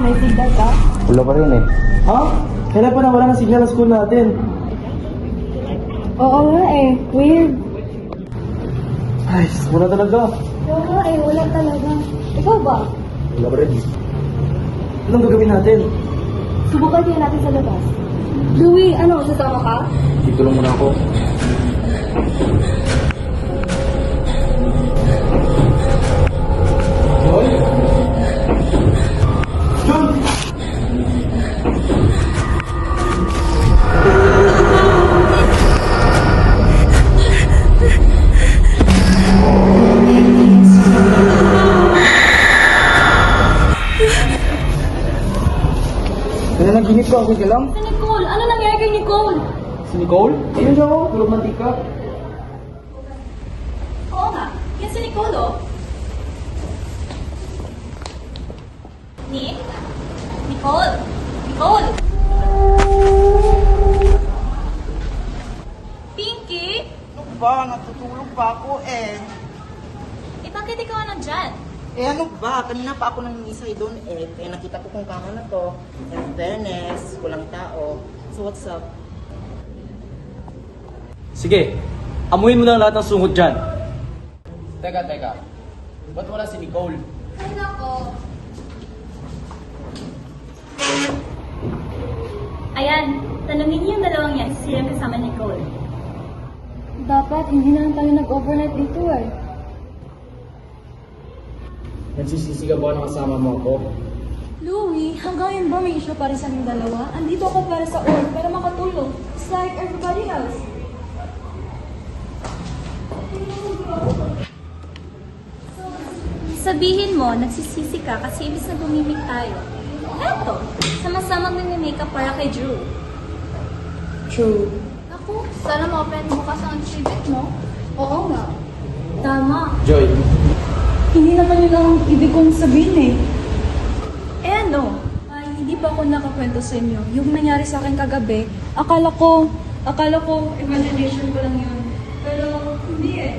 May signal ka? Wala pa rin eh. Ha? Kailan pa nawala ng signal sa school natin? Oo nga eh. Weird. Ay, wala talaga. Oo nga eh. Wala talaga. Ikaw ba? Wala pa rin. Anong gagawin natin? Subukan kaya natin sa labas. Louie, ano? Sasama ka? Dito lang muna ako. John! Nanaginip ko, okay ka lang? Si Nicole! Ano nangyari kay Nicole? Si Nicole? Ayun daw, tulog mantika. Oo nga. Yan si Nicole, oh. Nick? Nicole? Nicole? Pinky? Ano ba? Natutulog pa ako eh. Eh, bakit ikaw nandyan? Eh ano ba? Kanina pa ako nangingisay doon eh. Kaya nakita ko kung kama na to. In fairness, walang tao. So what's up? Sige, amuin mo lang lahat ng sungot dyan. Teka. Ba't wala si Nicole? Ay, nako. Ayan, tanungin niyo yung dalawang yan, sila kasama ni Nicole. Dapat, hindi na lang tayo nag-overnight dito eh. Nagsisisi ka ba na kasama mo ako? Louie, hanggang yun ba may issue para sa aming dalawa? Andito ako para sa org, para makatulong. It's like everybody else. Sabihin mo, nagsisisi ka kasi ibig na bumimik tayo. Eto, sama-sama magme-makeup para kay Drew. True. Ako, sana ma-open bukas ang tribute mo. Oo nga. Tama. Joy, Hindi naman yun ang ibig kong sabihin eh. Eh ano? Ay, hindi pa ako nakakwento sa inyo. Yung nangyari sa akin kagabi, akala ko imagination ko lang yun. Pero hindi eh.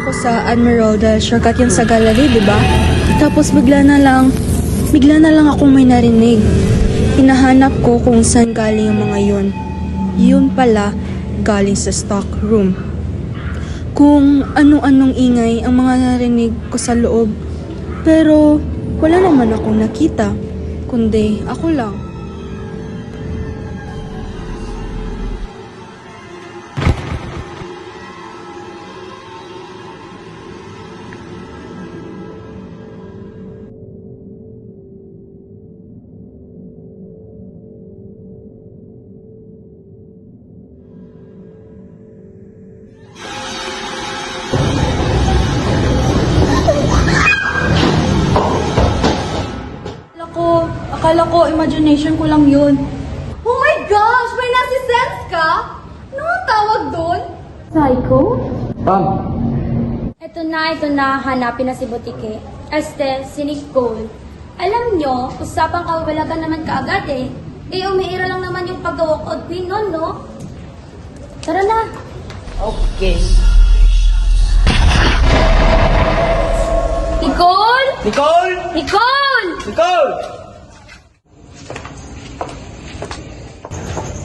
Ako sa Admiral dahil shortcut yun sa gallery, di ba? Tapos bigla na lang akong may narinig. Hinahanap ko kung saan galing yung mga yun. Yun pala, galing sa stock room. Kung anong-anong ingay ang mga narinig ko sa loob. Pero wala naman akong nakita, kundi ako lang. Akala ko, imagination ko lang yun. Oh my gosh! May nasi-sense ka? Ano ang tawag doon? Psycho? Pam! Ito na, hanapin na si Butike. Si Nicole. Alam nyo, usapang kawalagan naman kaagad eh. Eh, umiira lang naman yung pag-walk out queen nun, no? Tara na. Okay. Nicole! Nicole! Nicole! Nicole!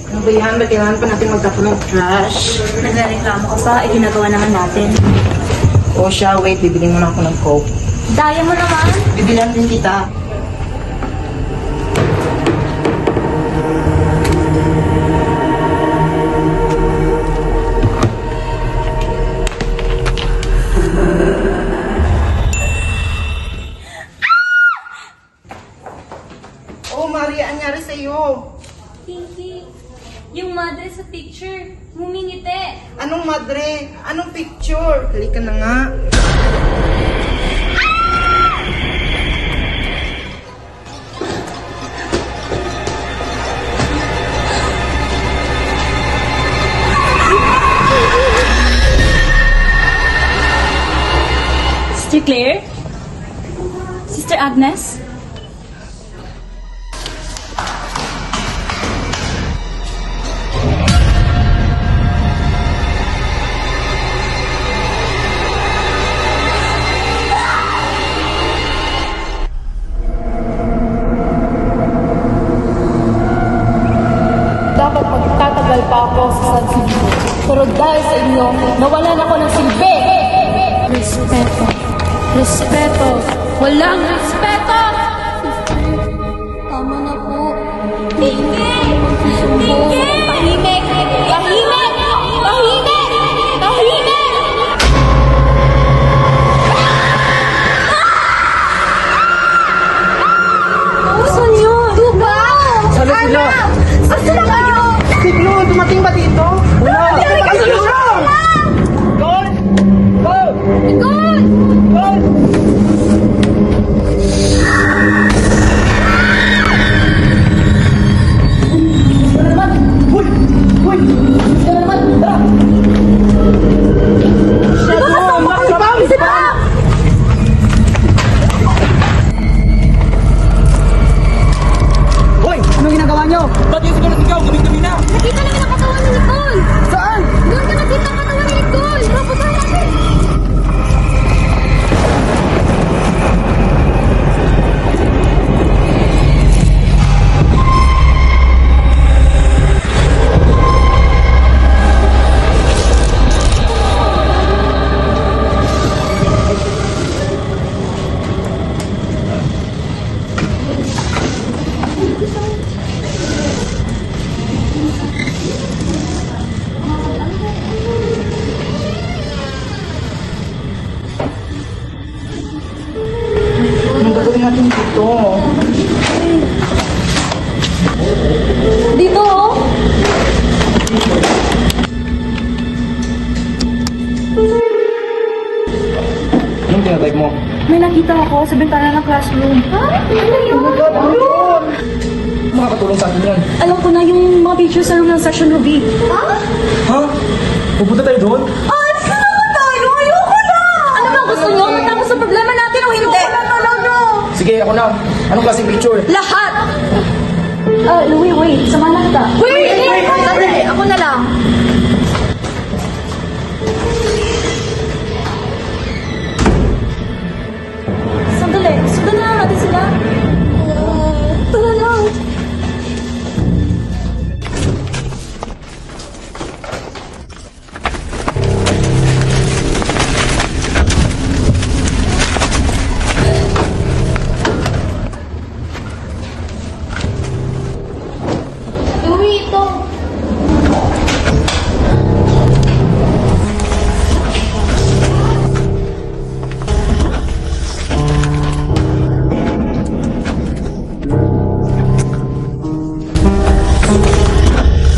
Ano ba yan? Ba't kailangan pa natin magtapon ng trash? Nagreklamo ka pa, ginagawa naman natin. O siya, wait. Bibili muna ako ng coke. Daya mo naman. Bibilan din kita. Oh, Maria, anyari sa'yo? Pinky, yung mother sa picture, ngumingiti. Anong madre? Anong picture? Halika na nga. Sister Claire? Sister Agnes? matagal pa ako sa San Silvio. Pero dahil sa inyo, nawalan ako ng silbi. Respeto. Respeto. Walang respeto! Tama na po. Tingin! Tingin! Tahimik! Tahimik! Tahimik! Tahimik! Saan yun? Diba? Sana sila! Asa na kayo? Si Blue, dumating ba dito? Wala! Gold! Gold! Ikon! Gold! Hoy! Anong ginagawa nyo? Ba't yung sigaw? Gabi-gabi na! Nakita namin ang katawan ni Nicole! Saan? Doon ka nakita ang katawan ni Nicole! Papunta natin! Anong gagawin natin dito? Dito oh! Anong tinatype mo? May nakita ako sa bintana ng classroom. Ha? Ano yun? Makakatulong sa atin yan. Alam ko na yung mga pictures sa room ng section Ruby. Ha? Pupunta tayo doon? Ano bang gusto nyo? Matapos sa problema natin o hindi? Sige, ako na. Anong klaseng picture? Lahat! Louie, wait. Samahan na kita. Wait! Sandali! Ako na lang. Sandali. Sundan na lang natin sila. Tara lang. Louie, ito.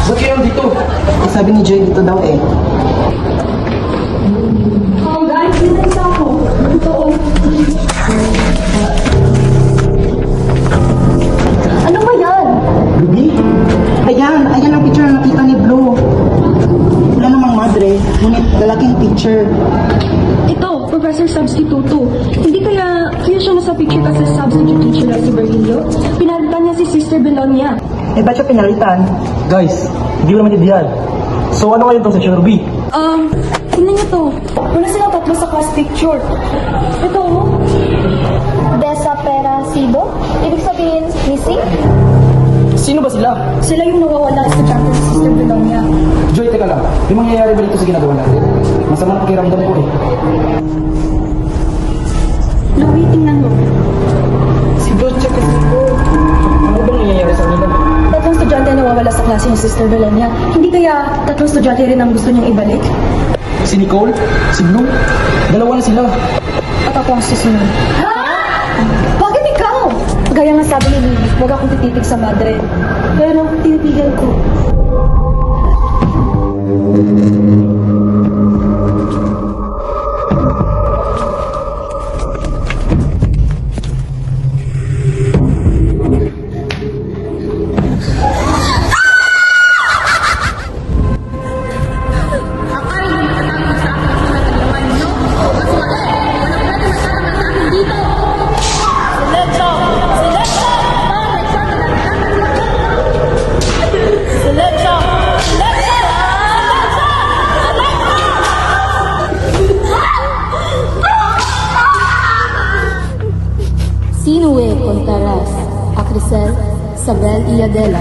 Ba't kayo dito? Eh, sabi ni Joy dito daw eh. Oh, guys, sinasa ako. Ito oh. Ano ba yan? Ruby? Ayan ang picture na nakita ni Blue. Wala namang madre, ngunit lalaking picture. Ito, Professor Substituto. Hindi kaya siya nasa picture kasi substitute teacher na si Berlilio? Pinalitan niya si Sister Belonia. Eh, ba't siya pinalitan? Guys, hindi ko naman yan. So ano kayo itong section Ruby? Tingnan niyo to. Wala silang tatlo sa class picture. Ito, oh. Desaparecido? Ibig sabihin, missing? Sino ba sila? Sila yung nawawala estudyante ni Sister Belonia. Joy, teka lang. May mangyayari ba dito sa ginagawa natin? Masamang pakiramdam ko eh. Louie, tingnan mo. Si Joy, check kasi ko. Ano bang nangyayari sa kanila? Tatlong estudyante ang nawawala sa klase ni Sister Belonia. Hindi kaya tatlong estudyante rin ang gusto niyang ibalik? Si Nicole? Si Blue? Dalawa na sila. At ako ang susunod. Bakit ikaw? Gaya nga sabi ni Lily, huwag akong tititig sa madre. Pero tinitigan ko. Sinue Contaras, Acrisel, Sabel y Adela,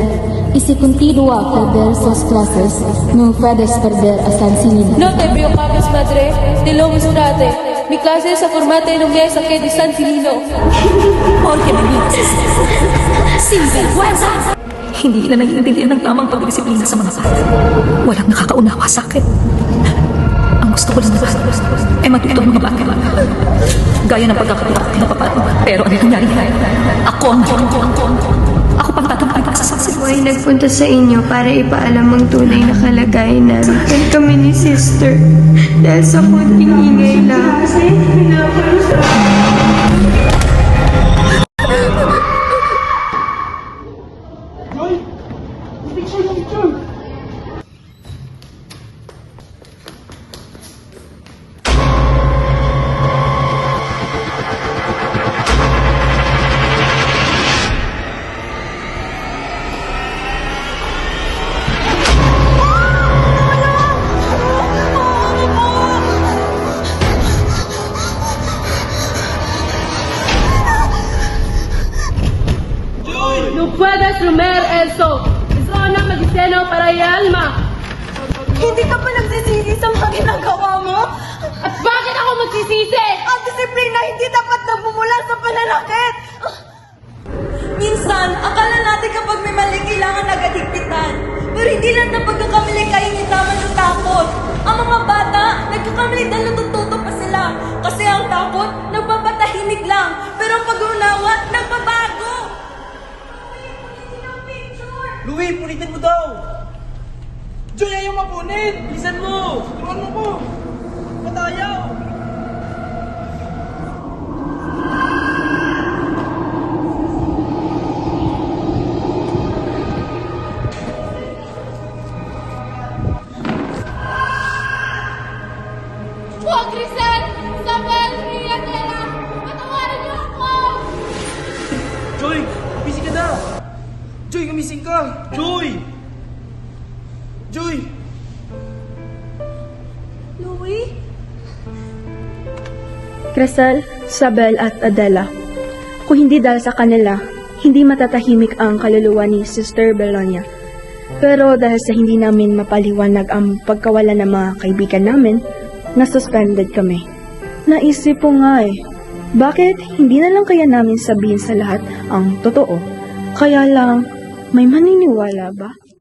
y si continúa a perder sus clases, no puedes perder a San Silino. No te preocupes, madre. Te lo mostrate. Mi clase sa formate ng mesa que de San Silino. Porque me mientes. Sinvergüenza! Hindi nila naiintindihan ng tamang pagdisiplina sa mga bata. Walang nakakaunawa sa akin. Ang gusto ko lang ay matuto ang mga bata. Gaya ng pagkakaroon na papano. Pero ano nangyari? Ako pang tatampay para sa saksi. Ay nagpunta sa inyo para ipaalam ang tunay na kalagayan namin. Saktan kami ni sister dahil sa kunting ingay lang. No puedes comer eso. Es una medicina para el alma. Hindi ka pa nagsisisi sa mga ginagawa mo? At bakit ako magsisisi? Ang disiplina hindi dapat nagmumula sa pananakit! Minsan, akala natin kapag may mali kailangan agad higpitan. Pero hindi lang na pagkakamali kayo ni tama ng takot. Ang mga bata, nagkakamali dahil natututo pa sila. Kasi ang takot, nagpapatahimik lang. Pero ang pag-unawa, nagbabago. Louie, punitin mo daw! Joy, ayaw mapunit! Bilisan mo! Turuan mo ko! Patayaw! Huwag, Grisel! Isabel! Rianela! Patawarin niyo ako! Joy, busy ka na! Joy, gumising ka! Joy! Joy! Louie? Crisel, Sabel at Adela. Kung hindi dahil sa kanila, hindi matatahimik ang kaluluwa ni Sister Belonia. Pero dahil sa hindi namin mapaliwanag ang pagkawala ng mga kaibigan namin, na-suspended kami. Naisip ko nga bakit hindi na lang kaya namin sabihin sa lahat ang totoo? Kaya lang, may maniniwala ba?